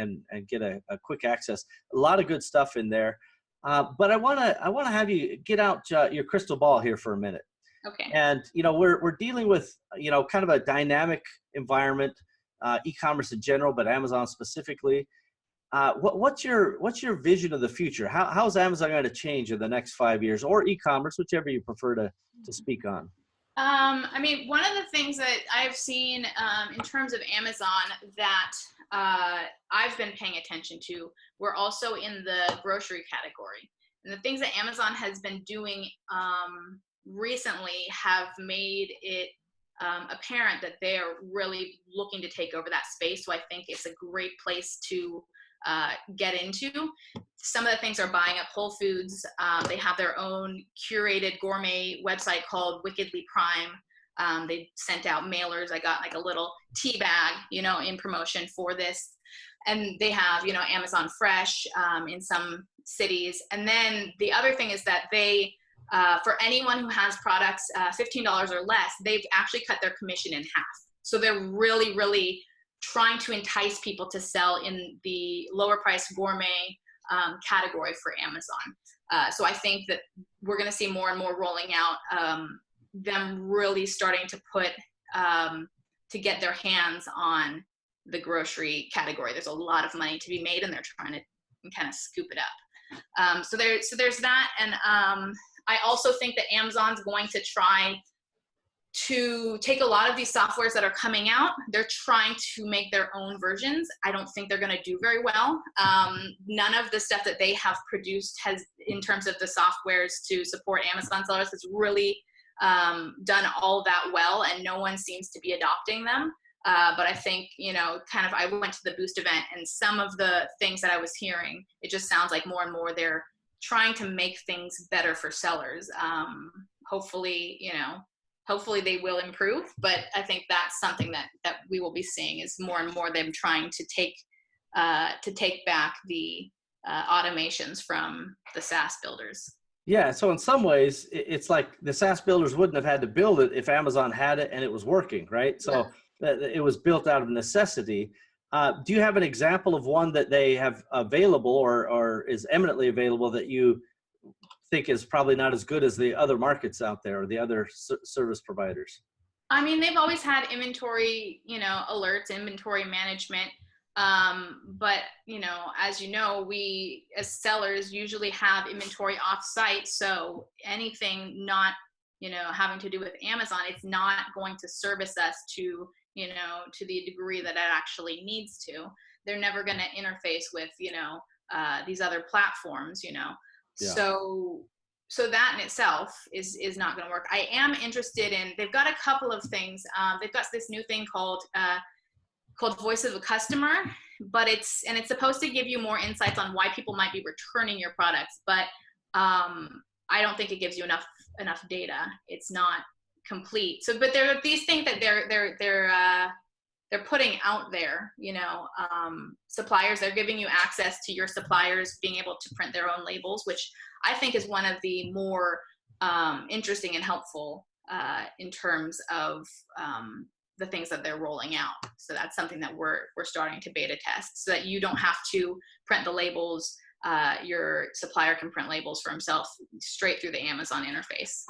get a quick access. A lot of good stuff in there. But I want to have you get out your crystal ball here for a minute. Okay. And we're dealing with kind of a dynamic environment, e-commerce in general, but Amazon specifically. What's your vision of the future? How's Amazon going to change in the next 5 years, or e-commerce, whichever you prefer to speak on? One of the things that I've seen in terms of Amazon that I've been paying attention to, we're also in the grocery category. And the things that Amazon has been doing recently have made it apparent that they are really looking to take over that space. So I think it's a great place to get into. Some of the things are buying up Whole Foods. They have their own curated gourmet website called Wickedly Prime. They sent out mailers. I got like a little tea bag, in promotion for this. And they have, Amazon Fresh in some cities. And then the other thing is that they, for anyone who has products $15 or less, they've actually cut their commission in half. So they're really, really trying to entice people to sell in the lower price gourmet category for Amazon. So I think that we're going to see more and more rolling out, them really starting to put, to get their hands on the grocery category. There's a lot of money to be made, and they're trying to kind of scoop it up. So there's that. And I also think that Amazon's going to try to take a lot of these softwares that are coming out. They're trying to make their own versions. I don't think they're going to do very well. None of the stuff that they have produced has, in terms of the softwares to support Amazon sellers, has really done all that well, and no one seems to be adopting them. But I think, I went to the Boost event, and some of the things that I was hearing, it just sounds like more and more they're trying to make things better for sellers. Hopefully they will improve, but I think that's something that we will be seeing, is more and more them trying to take back the automations from the SaaS builders. Yeah, so in some ways, it's like the SaaS builders wouldn't have had to build it if Amazon had it and it was working, right? So it was built out of necessity. Do you have an example of one that they have available or is eminently available that you think is probably not as good as the other markets out there or the other service providers? They've always had inventory, alerts, inventory management. But, as we as sellers usually have inventory off-site. So anything not, having to do with Amazon, it's not going to service us to the degree that it actually needs to. They're never going to interface with, these other platforms, Yeah. So that in itself is not going to work. I am interested in, they've got a couple of things. They've got this new thing called Voice of the Customer, but it's supposed to give you more insights on why people might be returning your products. But I don't think it gives you enough data. It's not complete. So, but there are these things that they're putting out there, suppliers, they're giving you access to your suppliers being able to print their own labels, which I think is one of the more interesting and helpful in terms of the things that they're rolling out. So that's something that we're starting to beta test, so that you don't have to print the labels. Your supplier can print labels for himself straight through the Amazon interface.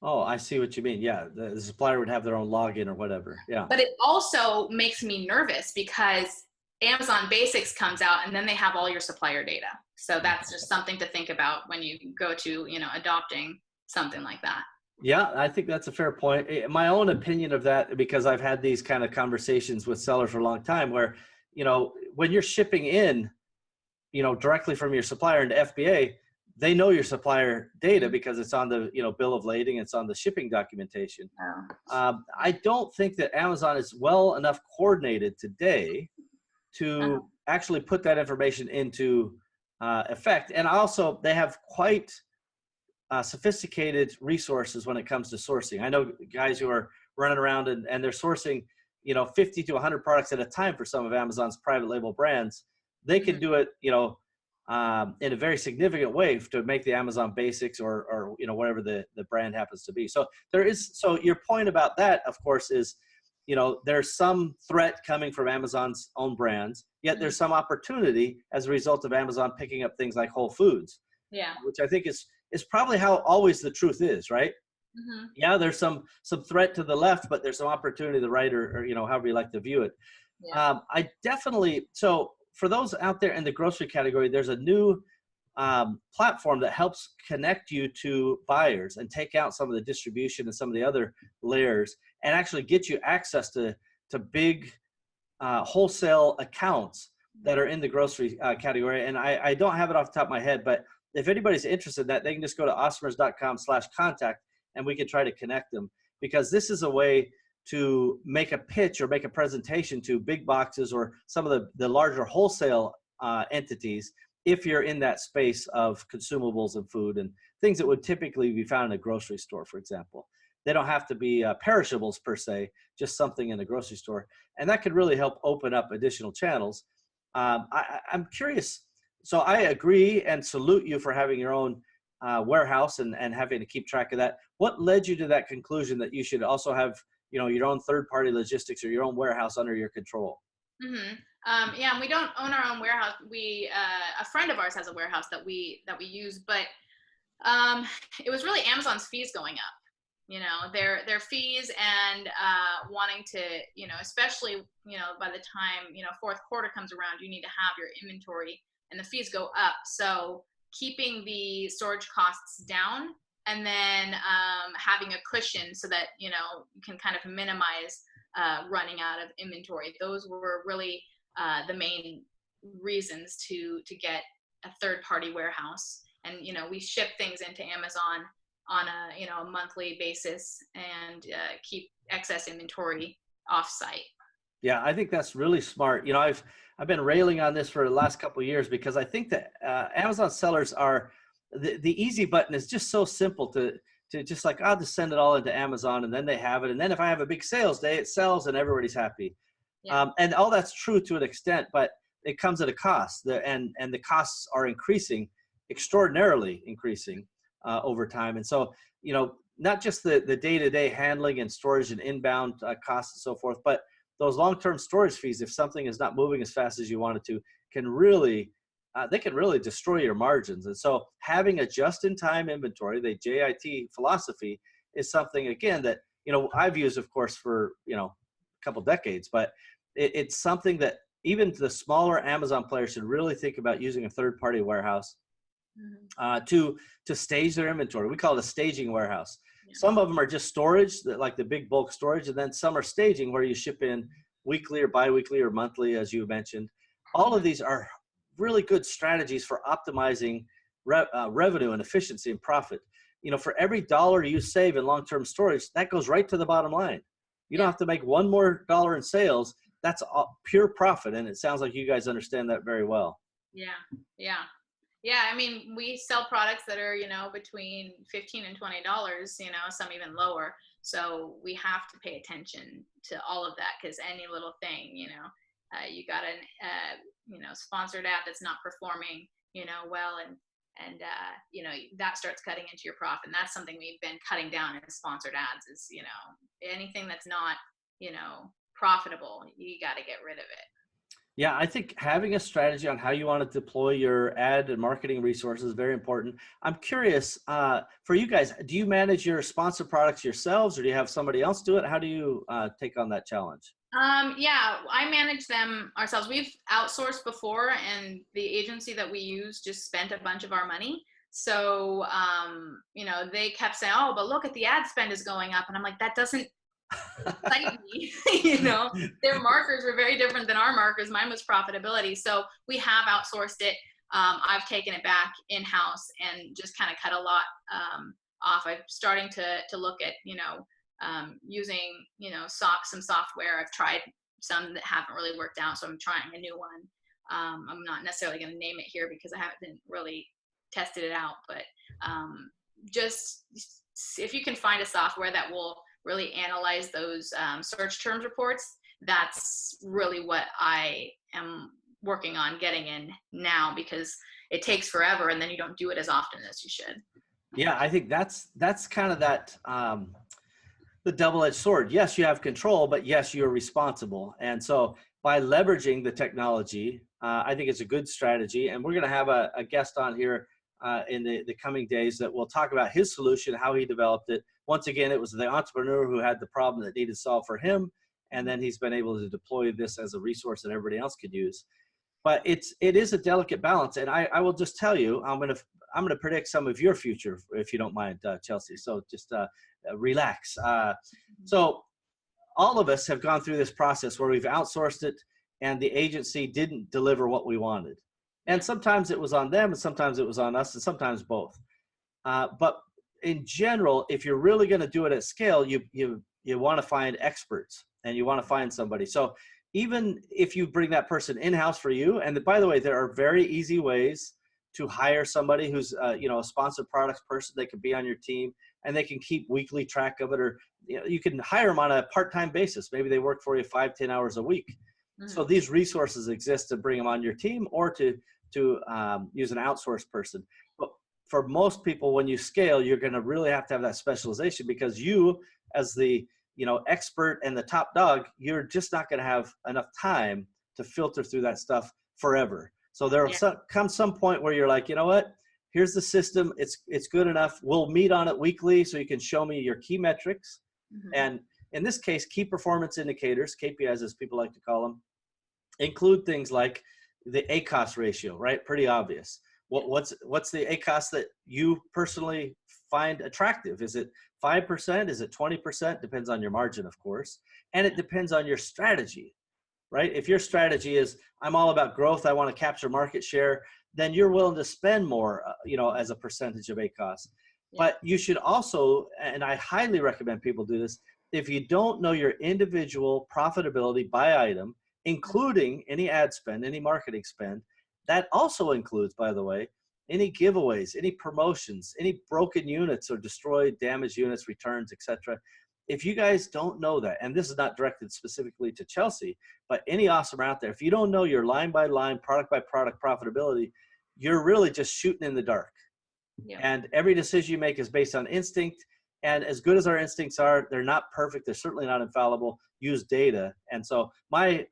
Oh, I see what you mean. Yeah, the supplier would have their own login or whatever. Yeah. But it also makes me nervous because Amazon Basics comes out and then they have all your supplier data. So that's just something to think about when you go to, adopting something like that. Yeah, I think that's a fair point. My own opinion of that, because I've had these kind of conversations with sellers for a long time where, when you're shipping in, directly from your supplier into FBA, they know your supplier data because it's on the, bill of lading, it's on the shipping documentation. I don't think that Amazon is well enough coordinated today Uh-huh. to actually put that information into effect. And also, they have quite sophisticated resources when it comes to sourcing. I know guys who are running around and they're sourcing, 50 to 100 products at a time for some of Amazon's private label brands. They can do it, in a very significant way to make the Amazon basics or whatever the brand happens to be. So so your point about that, of course, is, there's some threat coming from Amazon's own brands, yet there's some opportunity as a result of Amazon picking up things like Whole Foods, Yeah. which I think is probably how always the truth is, right? Mm-hmm. Yeah, there's some threat to the left, but there's some opportunity to the right, or however you like to view it. Yeah. I definitely, so for those out there in the grocery category, there's a new platform that helps connect you to buyers and take out some of the distribution and some of the other layers and actually get you access to big wholesale accounts that are in the grocery category. And I don't have it off the top of my head, but if anybody's interested in that, they can just go to osmers.com/contact and we can try to connect them, because this is a way to make a pitch or make a presentation to big boxes or some of the larger wholesale entities if you're in that space of consumables and food and things that would typically be found in a grocery store, for example. They don't have to be perishables per se, just something in a grocery store. And that could really help open up additional channels. I'm curious. So I agree and salute you for having your own warehouse and having to keep track of that. What led you to that conclusion that you should also have, your own third-party logistics or your own warehouse under your control? Mm-hmm. Yeah, and we don't own our own warehouse. We a friend of ours has a warehouse that we use, but it was really Amazon's fees going up. Their fees and wanting to, especially by the time fourth quarter comes around, you need to have your inventory, and the fees go up. So keeping the storage costs down, and then having a cushion so that you can kind of minimize running out of inventory. Those were really the main reasons to get a third-party warehouse. And we ship things into Amazon on a monthly basis and keep excess inventory off-site. Yeah, I think that's really smart. I've been railing on this for the last couple of years because I think that Amazon sellers are the easy button is just so simple to just like, I'll just send it all into Amazon and then they have it. And then if I have a big sales day, it sells and everybody's happy. Yeah. And all that's true to an extent, but it comes at a cost. And the costs are extraordinarily increasing over time. And so, not just the day-to-day handling and storage and inbound costs and so forth, but those long-term storage fees, if something is not moving as fast as you want it to, can really destroy your margins. And so having a just-in-time inventory, the JIT philosophy, is something, again, that, I've used, of course, for, a couple decades, but it's something that even the smaller Amazon players should really think about using a third-party warehouse to stage their inventory. We call it a staging warehouse. Yeah. Some of them are just storage, like the big bulk storage, and then some are staging where you ship in weekly or biweekly or monthly, as you mentioned. All of these are really good strategies for optimizing revenue and efficiency and profit. For every dollar you save in long-term storage, that goes right to the bottom line. You don't have to make one more dollar in sales. That's pure profit. And it sounds like you guys understand that very well. Yeah. I mean, we sell products that are, between $15 and $20, some even lower. So we have to pay attention to all of that, because any little thing, you got a sponsored ad that's not performing, well, and that starts cutting into your profit. And that's something we've been cutting down in sponsored ads is, anything that's not, profitable, you got to get rid of it. Yeah, I think having a strategy on how you want to deploy your ad and marketing resources is very important. I'm curious, for you guys, do you manage your sponsored products yourselves, or do you have somebody else do it? How do you take on that challenge? Yeah, I manage them ourselves. We've outsourced before, and the agency that we use just spent a bunch of our money. So, they kept saying, oh, but look at the ad spend is going up. And I'm like, that doesn't excite me. Their markers were very different than our markers. Mine was profitability. So we have outsourced it. I've taken it back in-house and just kind of cut a lot off. I'm starting to look at, using, some software. I've tried some that haven't really worked out. So I'm trying a new one. I'm not necessarily going to name it here because I haven't really tested it out, but just if you can find a software that will really analyze those search terms reports, that's really what I am working on getting in now, because it takes forever and then you don't do it as often as you should. Yeah, I think that's kind of that the double-edged sword. Yes, you have control, but yes, you're responsible. And so by leveraging the technology, I think it's a good strategy. And we're going to have a guest on here in the coming days that will talk about his solution, how he developed it. Once again, it was the entrepreneur who had the problem that needed solved for him. And then he's been able to deploy this as a resource that everybody else could use. But it is a delicate balance. And I will just tell you, I'm going to predict some of your future, if you don't mind, Chelsea. So just relax. So all of us have gone through this process where we've outsourced it and the agency didn't deliver what we wanted. And sometimes it was on them and sometimes it was on us and sometimes both. But in general, if you're really going to do it at scale, you want to find experts and you want to find somebody. So even if you bring that person in-house for you, and by the way, there are very easy ways to hire somebody who's a sponsored products person. They can be on your team and they can keep weekly track of it, or you can hire them on a part-time basis. Maybe they work for you 5-10 hours a week. Mm-hmm. So these resources exist to bring them on your team or to use an outsourced person. But for most people, when you scale, you're going to really have to have that specialization, because you, as the expert and the top dog, you're just not going to have enough time to filter through that stuff forever. So there will come some point where you're like, you know what? Here's the system. It's good enough. We'll meet on it weekly so you can show me your key metrics. Mm-hmm. And in this case, key performance indicators, KPIs as people like to call them, include things like the ACOS ratio, right? Pretty obvious. What's the ACOS that you personally find attractive? Is it 5%? Is it 20%? Depends on your margin, of course. And it depends on your strategy, right? If your strategy is, I'm all about growth, I want to capture market share, then you're willing to spend more, as a percentage of ACOS. Yeah. But you should also, and I highly recommend people do this, if you don't know your individual profitability by item, including any ad spend, any marketing spend, that also includes, by the way, any giveaways, any promotions, any broken units or destroyed, damaged units, returns, etc. If you guys don't know that, and this is not directed specifically to Chelsea, but any awesome out there, if you don't know your line by line, product by product profitability, you're really just shooting in the dark. Yeah. And every decision you make is based on instinct. And as good as our instincts are, they're not perfect. They're certainly not infallible. Use data. And so my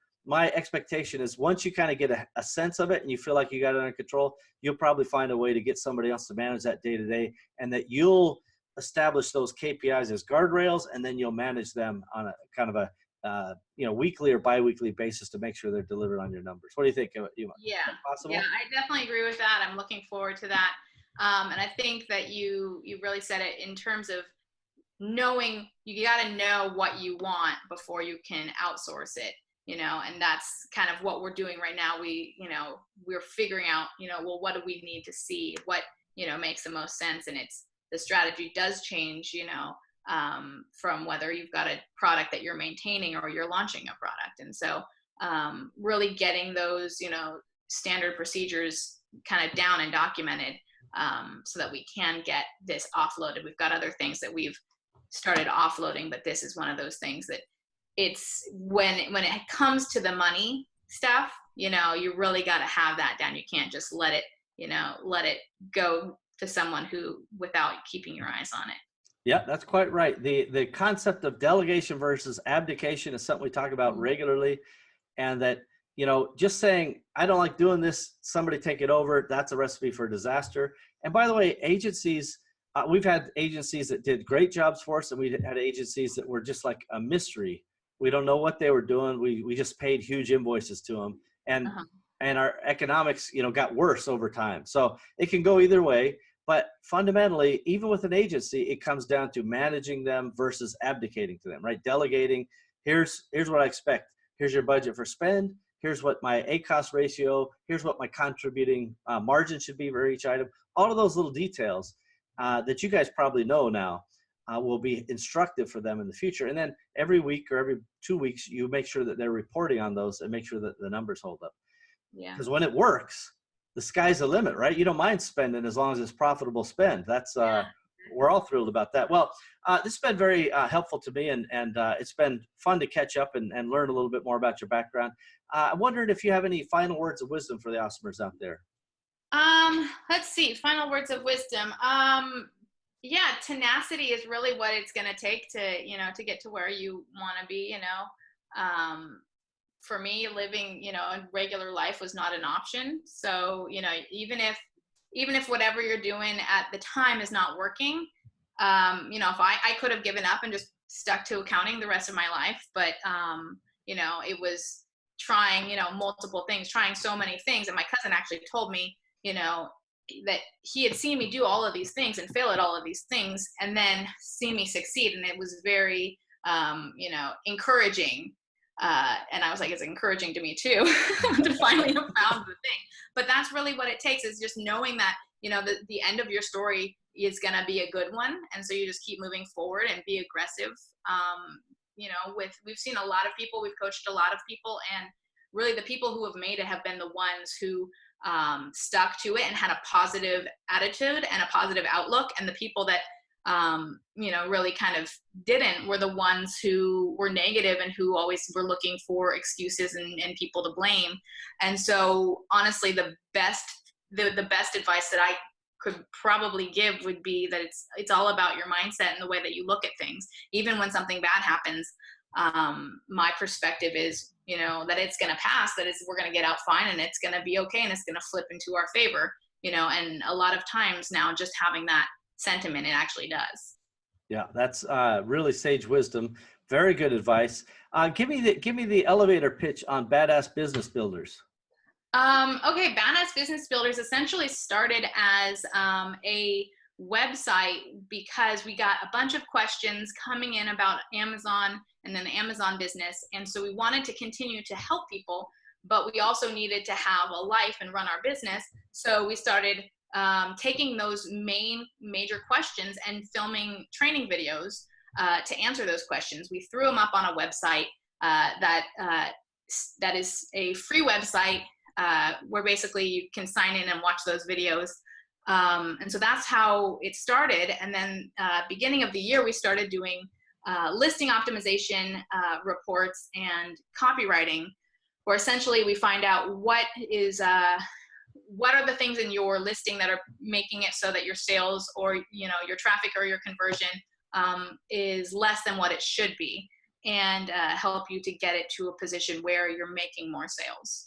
expectation is once you kind of get a sense of it and you feel like you got it under control, you'll probably find a way to get somebody else to manage that day to day, and that you'll establish those KPIs as guardrails, and then you'll manage them on a kind of a weekly or biweekly basis to make sure they're delivered on your numbers. What do you think? Yeah, possible? Yeah, I definitely agree with that. I'm looking forward to that. And I think that you really said it in terms of knowing, you got to know what you want before you can outsource it. And that's kind of what we're doing right now. We're figuring out, well, what do we need to see? What, makes the most sense? And the strategy does change, from whether you've got a product that you're maintaining or you're launching a product. And so really getting those, standard procedures kind of down and documented so that we can get this offloaded. We've got other things that we've started offloading, but this is one of those things that it's when it comes to the money stuff, you really got to have that down. You can't just let it go to someone who, without keeping your eyes on it. Yeah, that's quite right. The concept of delegation versus abdication is something we talk about regularly. And that, just saying, I don't like doing this, somebody take it over, that's a recipe for disaster. And by the way, agencies, we've had agencies that did great jobs for us, and we had agencies that were just like a mystery. We don't know what they were doing. We just paid huge invoices to them. And our economics, got worse over time. So it can go either way. But fundamentally, even with an agency, it comes down to managing them versus abdicating to them, right? Delegating, here's what I expect. Here's your budget for spend. Here's what my ACoS ratio, here's what my contributing margin should be for each item. All of those little details that you guys probably know now will be instructive for them in the future. And then every week or every 2 weeks, you make sure that they're reporting on those and make sure that the numbers hold up. Yeah. Because when it works, the sky's the limit, right? You don't mind spending as long as it's profitable spend. That's we're all thrilled about that. Well, this has been very helpful to me, and it's been fun to catch up and learn a little bit more about your background. I wondered if you have any final words of wisdom for the Awesomers out there. Let's see. Final words of wisdom. Yeah, tenacity is really what it's going to take to get to where you want to be. For me, living, a regular life was not an option. So, even if whatever you're doing at the time is not working, if I could have given up and just stuck to accounting the rest of my life, but, it was trying, multiple things, trying so many things. And my cousin actually told me, that he had seen me do all of these things and fail at all of these things and then see me succeed. And it was very, encouraging. And I was like, it's encouraging to me too, to finally have found the thing. But that's really what it takes, is just knowing that, the end of your story is going to be a good one. And so you just keep moving forward and be aggressive. We've seen a lot of people, we've coached a lot of people, and really the people who have made it have been the ones who stuck to it and had a positive attitude and a positive outlook. And the people that, really kind of didn't were the ones who were negative and who always were looking for excuses and people to blame. And so honestly, the best advice that I could probably give would be that it's all about your mindset and the way that you look at things. Even when something bad happens, my perspective is, that it's going to pass, we're going to get out fine, and it's going to be okay, and it's going to flip into our favor, and a lot of times now just having that sentiment, it actually does. Yeah, that's really sage wisdom. Very good advice. Give me the elevator pitch on Badass Business Builders. Okay, Badass Business Builders essentially started as a website because we got a bunch of questions coming in about Amazon and then the Amazon business. And so we wanted to continue to help people, but we also needed to have a life and run our business. So we started taking those major questions and filming training videos to answer those questions. We threw them up on a website that is a free website where basically you can sign in and watch those videos. And so that's how it started. And then beginning of the year, we started doing listing optimization reports and copywriting, where essentially we find out what are the things in your listing that are making it so that your sales or your traffic or your conversion is less than what it should be, and help you to get it to a position where you're making more sales.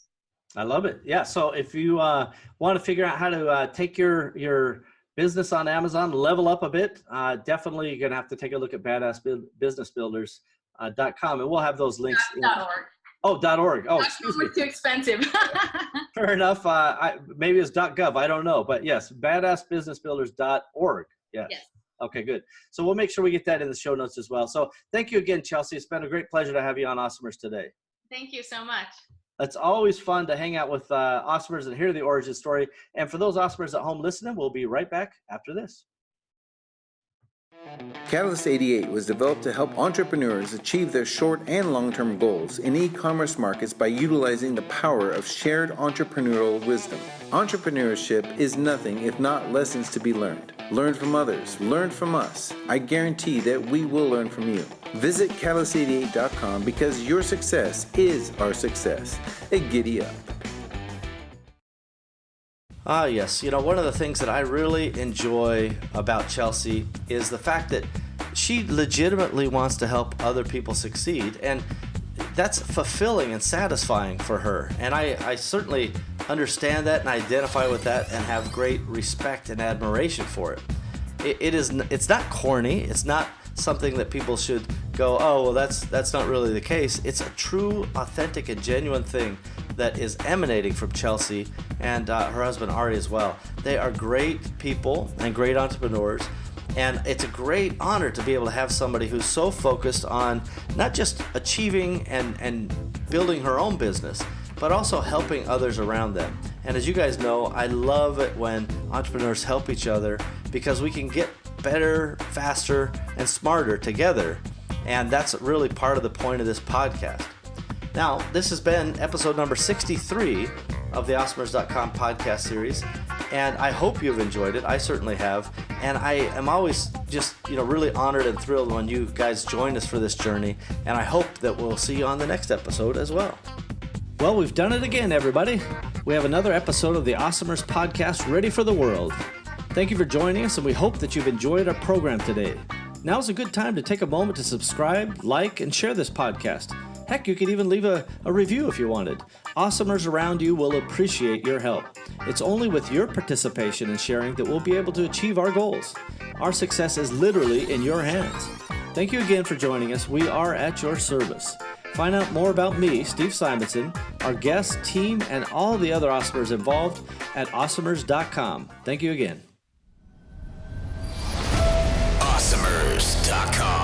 I love it. Yeah. So if you want to figure out how to take your business on Amazon, level up a bit, definitely you're going to have to take a look at badassbusinessbuilders.com, and we'll have those links. .org. Oh, .org. Oh, excuse me. Too expensive. Fair enough. Maybe it's .gov. I don't know. But yes, badassbusinessbuilders.org. Yes. Okay, good. So we'll make sure we get that in the show notes as well. So thank you again, Chelsea. It's been a great pleasure to have you on Awesomers today. Thank you so much. It's always fun to hang out with Awesomers and hear the origin story. And for those Awesomers at home listening, we'll be right back after this. Catalyst 88 was developed to help entrepreneurs achieve their short and long-term goals in e-commerce markets by utilizing the power of shared entrepreneurial wisdom. Entrepreneurship is nothing if not lessons to be learned. Learn from others. Learn from us. I guarantee that we will learn from you. Visit catalyst88.com because your success is our success. Giddy up. Ah, yes. One of the things that I really enjoy about Chelsea is the fact that she legitimately wants to help other people succeed. And that's fulfilling and satisfying for her. And I certainly understand that and identify with that and have great respect and admiration for it. It's not corny. It's not something that people should go, oh, well, that's not really the case. It's a true, authentic, and genuine thing that is emanating from Chelsea and her husband Ari as well. They are great people and great entrepreneurs, and it's a great honor to be able to have somebody who's so focused on not just achieving and building her own business, but also helping others around them. And as you guys know, I love it when entrepreneurs help each other, because we can get better, faster, and smarter together. And that's really part of the point of this podcast. Now, this has been episode number 63 of the Awesomers.com podcast series, and I hope you've enjoyed it. I certainly have. And I am always just, really honored and thrilled when you guys join us for this journey. And I hope that we'll see you on the next episode as well. Well, we've done it again, everybody. We have another episode of the Awesomers podcast ready for the world. Thank you for joining us, and we hope that you've enjoyed our program today. Now's a good time to take a moment to subscribe, like, and share this podcast. Heck, you could even leave a review if you wanted. Awesomers around you will appreciate your help. It's only with your participation and sharing that we'll be able to achieve our goals. Our success is literally in your hands. Thank you again for joining us. We are at your service. Find out more about me, Steve Simonson, our guests, team, and all the other Awesomers involved at Awesomers.com. Thank you again. Awesomers.com